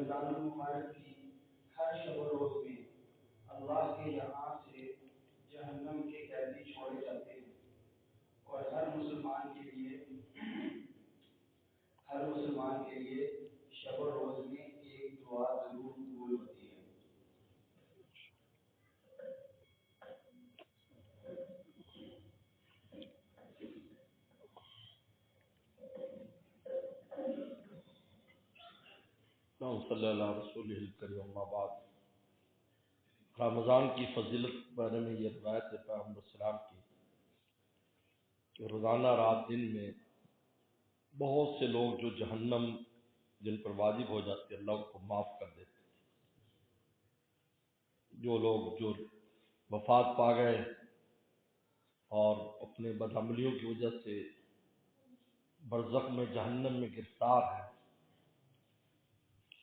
رمضان المبارک کی ہر شب و روز میں اللہ کے یہاں سے جہنم کے قیدی چھوڑے جاتے ہیں، اور ہر مسلمان کے لیے شب و روز میں ایک دعا ضرور قبول ہوتی ہے۔ صلی اللہ رسول الکریم اما بعد۔ رمضان کی فضیلت کے بارے میں یہ روایت ہے پیغمبر السلام کی کہ روزانہ رات دن میں بہت سے لوگ جو جہنم جن پر واجب ہو جاتے اللہ ان کو معاف کر دیتے۔ جو لوگ جو وفات پا گئے اور اپنے بدعملیوں کی وجہ سے برزخ میں جہنم میں گرفتار ہیں،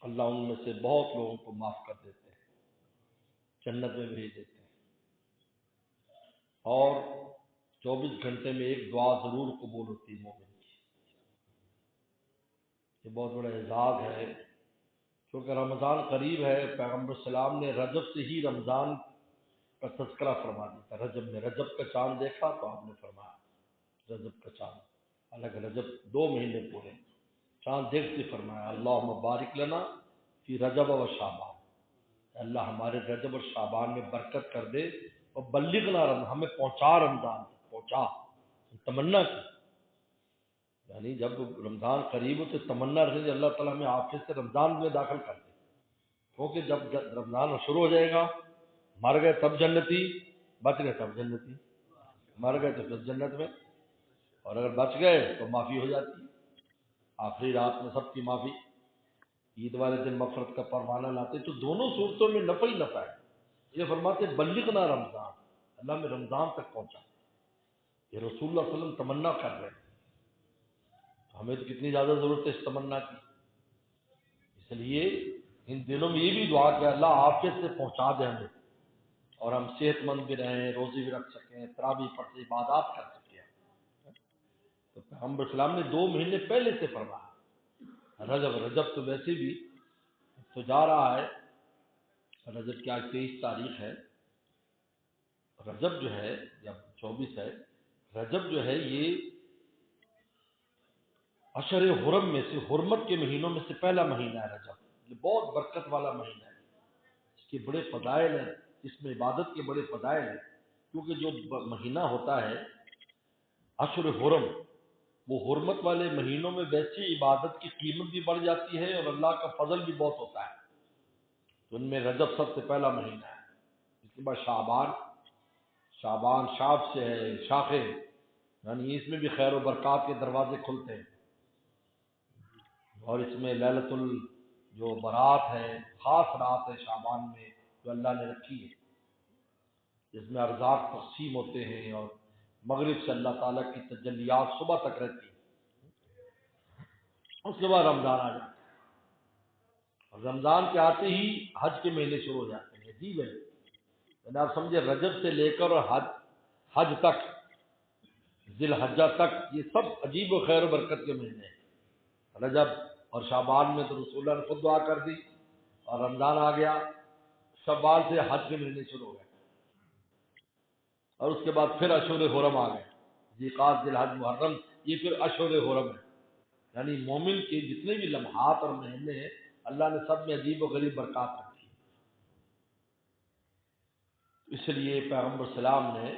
اللہ ان میں سے بہت لوگوں کو معاف کر دیتے ہیں، جنت میں بھیج دیتے ہیں، اور 24 گھنٹے میں ایک دعا ضرور قبول ہوتی ہے مومن کی۔ یہ بہت بڑا اعزاز ہے، کیونکہ رمضان قریب ہے۔ پیغمبر السلام نے رجب سے ہی رمضان کا تذکرہ فرما دیا تھا۔ رجب میں رجب کا چاند دیکھا تو آپ نے فرمایا رجب کا چاند، حالانکہ رجب 2 مہینے پورے، چاند دیکھتے فرمایا اللہم بارک لنا فی رجب و شعبان، اللہ ہمارے رجب اور شعبان میں برکت کر دے، اور بلغنا رمضان، ہمیں پہنچا رمضان تک، پہنچا، تمنا کی، یعنی جب رمضان قریب ہو تو تمنا رکھیں کہ اللہ تعالیٰ ہمیں عافیت سے رمضان میں داخل کر دے، کیونکہ جب رمضان شروع ہو جائے گا، مر گئے تب جنتی، بچ گئے تب جنتی، مر گئے تو پھر جنت میں، اور اگر بچ گئے تو معافی ہو جاتی ہے۔ آخری رات میں سب کی معافی، عید والے دن مغفرت کا پروانہ لاتے، تو دونوں صورتوں میں نفع ہی نفع ہے۔ یہ فرماتے بلغنا رمضان، اللہ میں رمضان تک پہنچا، یہ رسول اللہ صلی اللہ علیہ وسلم تمنا کر رہے ہیں، تو ہمیں تو کتنی زیادہ ضرورت ہے اس تمنا کی۔ اس لیے ان دنوں میں یہ بھی دعا کہ اللہ عافیت سے پہنچا دے ہمیں، اور ہم صحت مند بھی رہیں، روزی بھی رکھ سکیں، تراویح پڑھ کے عبادات کر سکیں۔ تو پیغمبر اسلام نے 2 مہینے پہلے سے فرمایا۔ رجب تو ویسے بھی تو جا رہا ہے، رجب کی آج 23 تاریخ ہے، رجب جو ہے یا 24 ہے، رجب جو ہے یہ اشہر حرم میں سے، حرمت کے مہینوں میں سے پہلا مہینہ ہے رجب، یہ بہت برکت والا مہینہ ہے، اس کے بڑے فضائل ہیں، اس میں عبادت کے بڑے فضائل ہیں، کیونکہ جو مہینہ ہوتا ہے اشہر حرم، وہ حرمت والے مہینوں میں ویسے عبادت کی قیمت بھی بڑھ جاتی ہے اور اللہ کا فضل بھی بہت ہوتا ہے، تو ان میں رجب سب سے پہلا مہینہ ہے۔ اس کے بعد شعبان شاب سے ہے، شاخیں، یعنی اس میں بھی خیر و برکات کے دروازے کھلتے ہیں، اور اس میں لیلۃ جو برات ہے، خاص رات ہے شعبان میں جو اللہ نے رکھی ہے، جس میں ارزاق تقسیم ہوتے ہیں، اور مغرب سے اللہ تعالیٰ کی تجلیات صبح تک رہتی ہیں۔ اس کے بعد رمضان آ جاتا ہے، اور رمضان کے آتے ہی حج کے مہینے شروع ہو جاتے ہیں۔ عجیب ہے، یعنی آپ سمجھے رجب سے لے کر حج تک، ذی الحجہ تک، یہ سب عجیب و خیر و برکت کے مہینے ہیں۔ رجب اور شعبان میں تو رسول اللہ نے خود دعا کر دی، اور رمضان آ گیا، شوال سے حج کے مہینے شروع ہو گئے، اور اس کے بعد پھر اشہر حرم آ گئے، ذی الحج محرم، یہ پھر اشہر حرم ہے، یعنی مومن کے جتنے بھی لمحات اور مہینے ہیں اللہ نے سب میں عجیب و غریب برکات رکھی۔ اس لیے پیغمبر السلام نے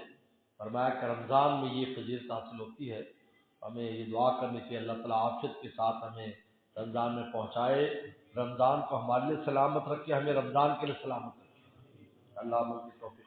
فرمایا کہ رمضان میں یہ فضیلت حاصل ہوتی ہے، ہمیں یہ دعا کرنی چاہیے اللہ تعالیٰ عافیت کے ساتھ ہمیں رمضان میں پہنچائے، رمضان کو ہمارے لیے سلامت رکھے، ہمیں رمضان کے لیے سلامت رکھے، اللہ ہمیں توفیق